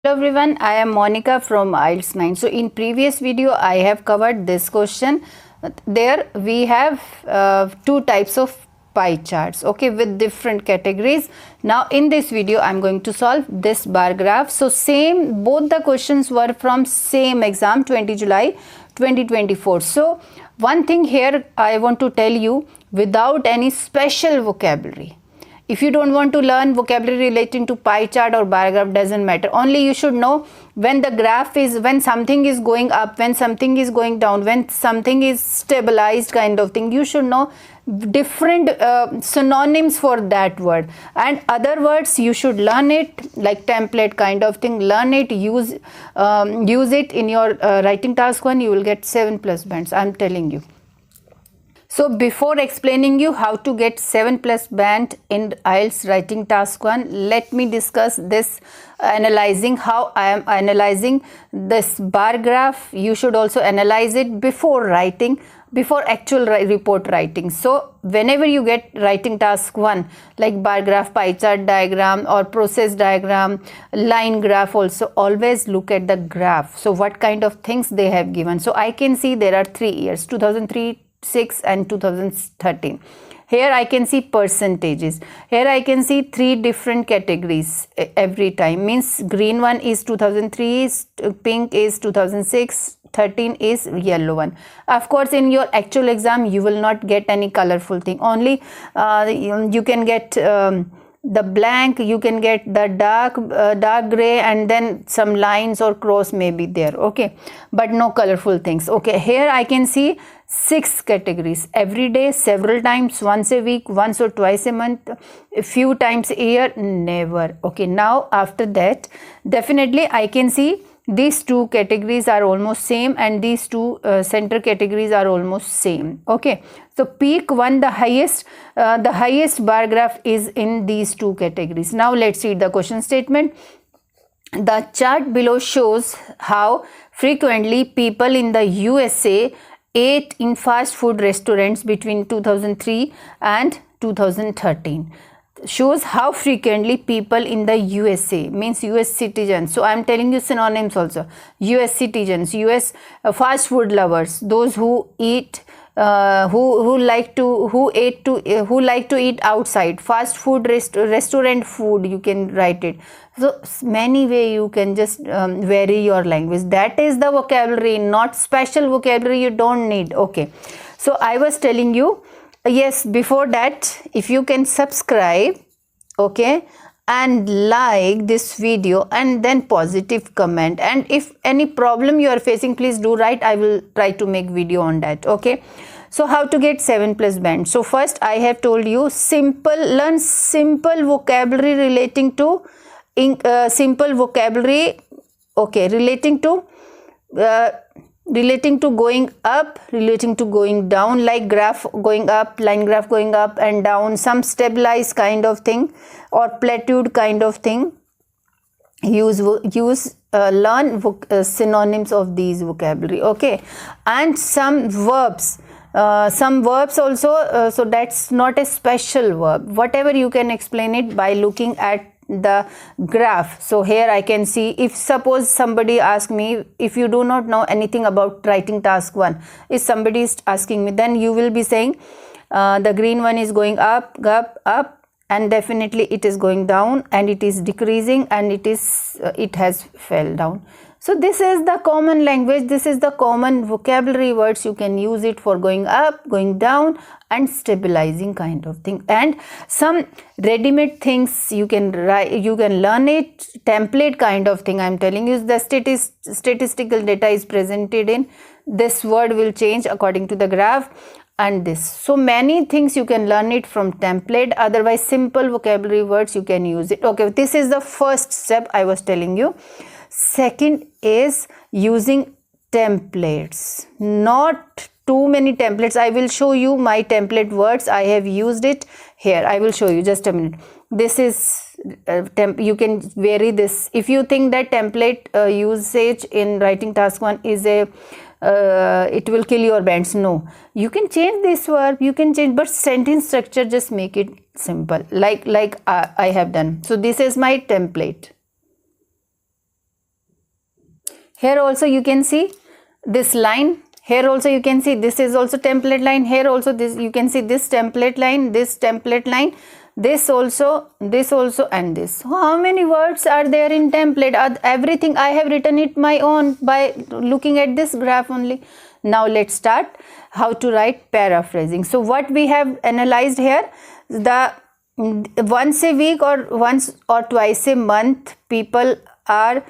Hello everyone, I am Monica from IELTS 9. So in previous video I have covered this question. There we have two types of pie charts, okay, with different categories. Now in this video I am going to solve this bar graph. So both the questions were from same exam, 20 July 2024. So one thing here I want to tell you, without any special vocabulary. If you don't want to learn vocabulary relating to pie chart or bar graph, doesn't matter. Only you should know when something is going up, when something is going down, when something is stabilized kind of thing. You should know different synonyms for that word, and other words you should learn it, like template kind of thing. Learn it, use it in your writing task 1. You will get 7+ bands, I'm telling you. So before explaining you how to get 7+ band in IELTS writing task 1, let me discuss this analyzing, how I am analyzing this bar graph. You should also analyze it before writing, before actual report writing. So whenever you get writing task 1 like bar graph, pie chart diagram or process diagram, line graph, also always look at the graph. So what kind of things they have given. So I can see there are 3 years, 2003, 6 and 2013. Here I can see percentages. Here I can see 3 different categories every time. Means green one is 2003, pink is 2006, 13 is yellow one. Of course in your actual exam you will not get any colorful thing. Only you can get the blank, you can get the dark gray, and then some lines or cross may be there, okay, but no colorful things. Okay, here I can see 6 categories every day, several times, once a week, once or twice a month, a few times a year, never. Okay, now after that definitely I can see these 2 categories are almost same, and these 2 center categories are almost same. Okay, so peak one, the highest bar graph is in these 2 categories. Now let's read the question statement. The chart below shows how frequently people in the USA ate in fast food restaurants between 2003 and 2013. Shows how frequently people in the USA, means US citizens. So I am telling you synonyms also. US citizens, US fast food lovers, those who eat, who like to eat outside, fast food, restaurant food, you can write it. So many way you can just vary your language. That is the vocabulary, not special vocabulary you don't need. Okay, so I was telling you, yes, before that, if you can subscribe, okay, and like this video, and then positive comment, and if any problem you are facing, please do write. I will try to make video on that. Okay, so how to get 7+ band. So first I have told you, learn simple vocabulary relating to simple vocabulary, okay, relating to going up, relating to going down, like graph going up, line graph going up and down, some stabilized kind of thing or plateaued kind of thing. Learn synonyms of these vocabulary. Okay, and some verbs also, so that's not a special verb. Whatever you can explain it by looking at the graph. So here I can see, if suppose somebody asks me, if you do not know anything about writing task 1, if somebody is asking me, then you will be saying the green one is going up, and definitely it is going down, and it is decreasing, and it has fell down. So this is the common language, this is the common vocabulary words. You can use it for going up, going down, and stabilizing kind of thing. And some ready-made things you can write, you can learn it, template kind of thing. I'm telling you, the statistical data is presented in this word will change according to the graph, and this. So many things you can learn it from template. Otherwise simple vocabulary words you can use it. Okay, this is the first step I was telling you. Second is using templates, not too many templates. I will show you my template words. I have used it here. I will show you, just a minute. This is you can vary this. If you think that template usage in writing task 1 is it will kill your bands, no, you can change this verb, you can change, but sentence structure just make it simple, like I have done. So this is my template. Here also you can see this line. Here also you can see this is also template line. Here also this you can see this template line, this template line, this also, and this. How many words are there in template? Everything I have written it my own by looking at this graph only. Now let's start how to write paraphrasing. So what we have analyzed here, the once a week or once or twice a month people are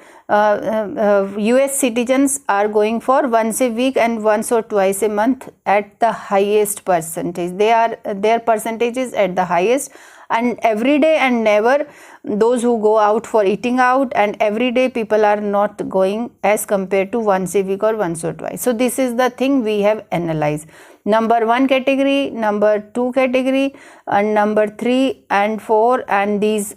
US citizens are going for once a week and once or twice a month at the highest percentage. Their percentage is at the highest, and every day and never those who go out for eating out, and every day people are not going as compared to once a week or once or twice. So this is the thing we have analyzed. Number 1 category, number 2 category, and number 3 and 4, and these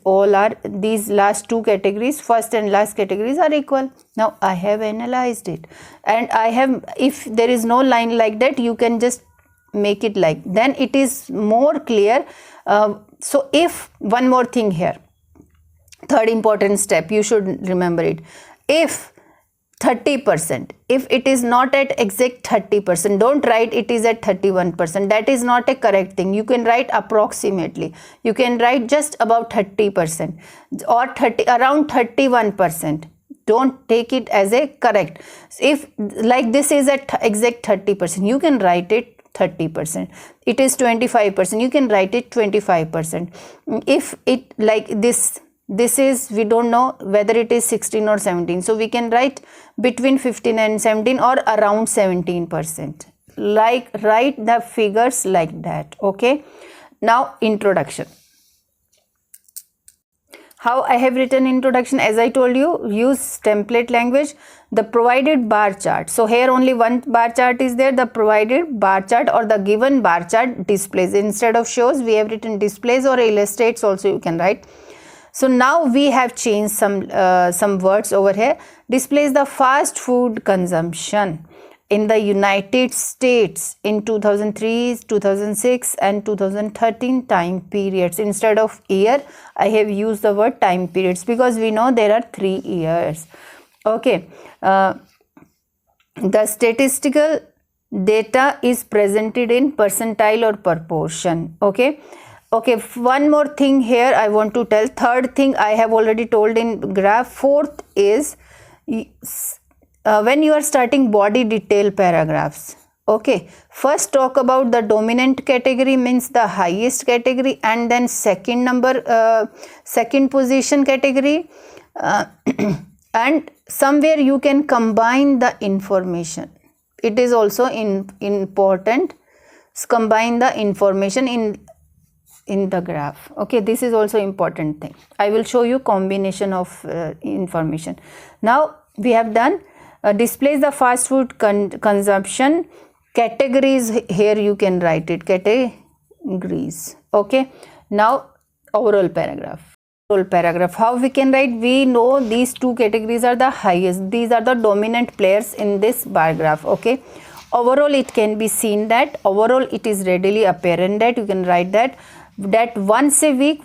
last 2 categories, first and last categories, are equal. Now I have analyzed it, and I have, if there is no line like that, you can just make it like, then it is more clear. So if one more thing here, third important step, you should remember it. If 30%, if it is not at exact 30%, don't write it is at 31%. That is not a correct thing. You can write approximately. You can write just about 30% or around 31%. Don't take it as a correct. If like this is at exact 30%, you can write it 30%. It is 25%, you can write it 25%. If it like this is, we don't know whether it is 16 or 17, so we can write between 15 and 17 or around 17%. Like, write the figures like that. Okay, now introduction. How I have written introduction, as I told you, use template language, the provided bar chart. So here only one bar chart is there, the provided bar chart or the given bar chart displays. Instead of shows, we have written displays or illustrates also you can write. So now we have changed some words over here. Displays the fast food consumption in the United States in 2003, 2006 and 2013 time periods. Instead of year, I have used the word time periods because we know there are 3 years. Okay, the statistical data is presented in percentile or proportion. Okay. Okay, one more thing here I want to tell. Third thing I have already told in graph. Fourth is when you are starting body detail paragraphs. Okay, first talk about the dominant category, means the highest category, and then second position category, and somewhere you can combine the information. It is also important. Combine the information in the graph. Okay, this is also important thing. I will show you combination of information. Now we have done displays the fast food consumption categories. Here you can write it categories. Okay, now overall paragraph. How we can write? We know these 2 categories are the highest. These are the dominant players in this bar graph. Okay, overall it can be seen that overall it is readily apparent that you can write that once a week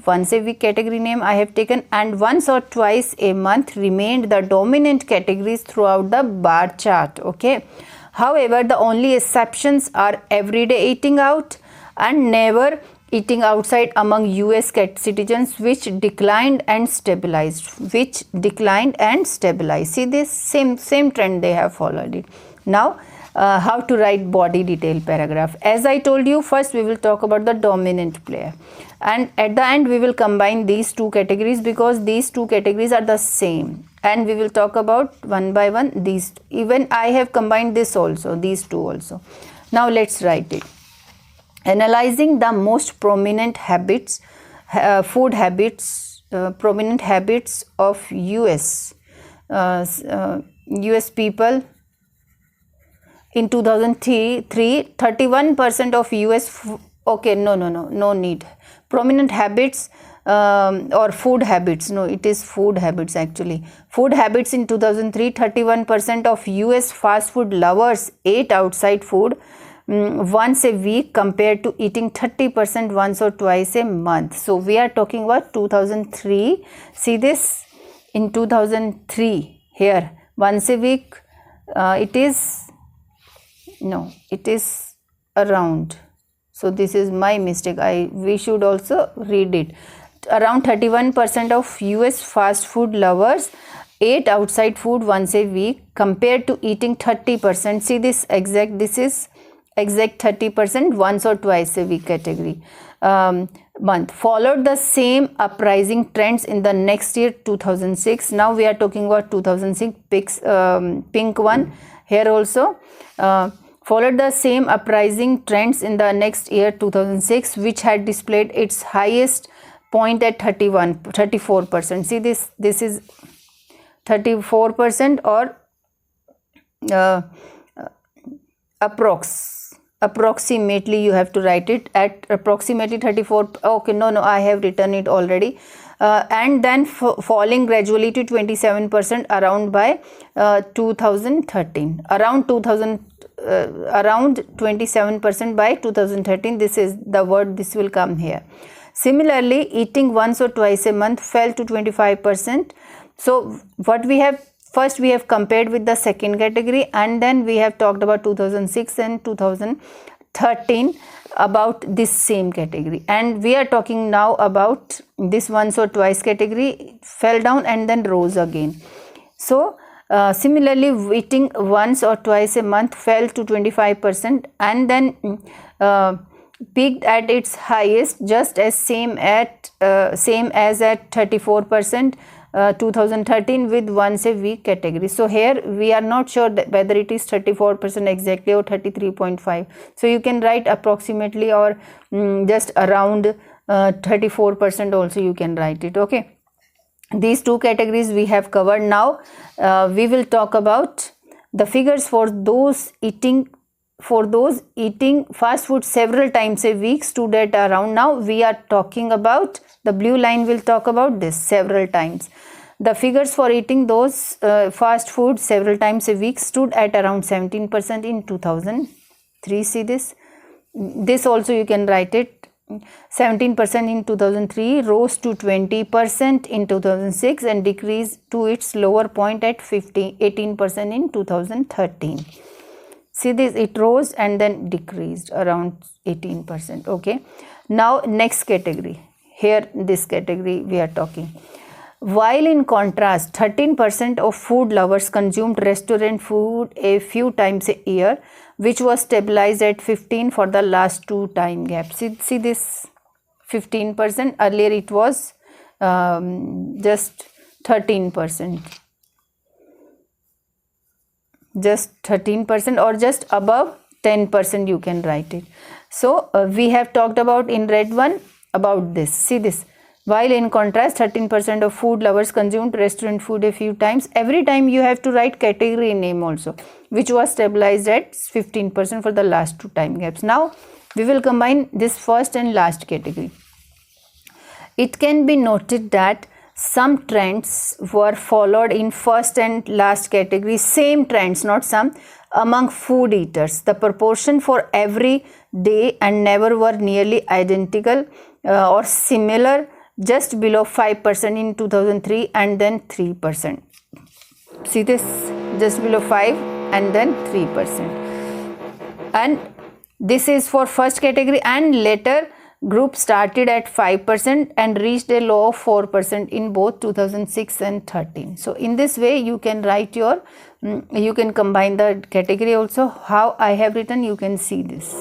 category name I have taken, and once or twice a month remained the dominant categories throughout the bar chart. Okay, however, the only exceptions are everyday eating out and never eating outside among US citizens, which declined and stabilized. See, this same trend they have followed it. Now how to write body detail paragraph. As I told you, first we will talk about the dominant player, and at the end we will combine these 2 categories because these 2 categories are the same, and we will talk about one by one these. Even I have combined this also, these 2 also. Now let's write it. Analyzing the most prominent habits, food habits, prominent habits of US people. In 2003, 31% of US, okay, no need. Prominent habits or food habits, no, it is food habits actually. Food habits in 2003, 31% of US fast food lovers ate outside food once a week compared to eating 30% once or twice a month. So we are talking about 2003. See this, in 2003 here once a week, it is around. So this is my mistake. We should also read it. Around 31% of US fast food lovers ate outside food once a week compared to eating 30%. See this is exact 30% once or twice a week category. Month followed the same uprising trends in the next year 2006. Now we are talking about 2006 pink one here also. Followed the same uprising trends in the next year 2006, which had displayed its highest point at 34%. See this is 34% or approximately you have to write it at approximately 34. Okay, no, I have written it already. And then falling gradually to 27% around by 2013. Around 27% by 2013. This is the word, this will come here. Similarly, eating once or twice a month fell to 25%. So what we have, first we have compared with the second category, and then we have talked about 2006 and 2013 about this same category, and we are talking now about this once or twice category. Fell down and then rose again. So similarly, eating once or twice a month fell to 25% and then peaked at its highest, just as same as at 34% 2013 with once a week category. So here we are not sure that whether it is 34% exactly or 33.5. So you can write approximately or just around 34% also you can write it. Okay, these two categories we have covered. Now we will talk about the figures for those eating fast food several times a week stood at around. Now we are talking about, the blue line will talk about this several times. The figures for eating those fast food several times a week stood at around 17% in 2003. See this also you can write it. 17% in 2003, rose to 20% in 2006 and decreased to its lower point at 18% in 2013. See this, it rose and then decreased around 18%. Okay, now next category. Here this category we are talking. While in contrast, 13% of food lovers consumed restaurant food a few times a year, which was stabilized at 15 for the last two time gaps. See this 15%. Earlier it was just 13%. Just 13% or just above 10% you can write it. So we have talked about in red one about this. See this. While in contrast, 13% of food lovers consumed restaurant food a few times. Every time you have to write category name also, which was stabilized at 15% for the last two time gaps. Now we will combine this first and last category. It can be noted that some trends were followed in first and last category, same trends, not some, among food eaters. The proportion for every day and never were nearly identical or similar, just below 5% in 2003 and then 3%. See this, just below 5 and then 3%. And this is for first category, and later group started at 5% and reached a low of 4% in both 2006 and 13. So in this way you can write your, you can combine the category also. How I have written, you can see this.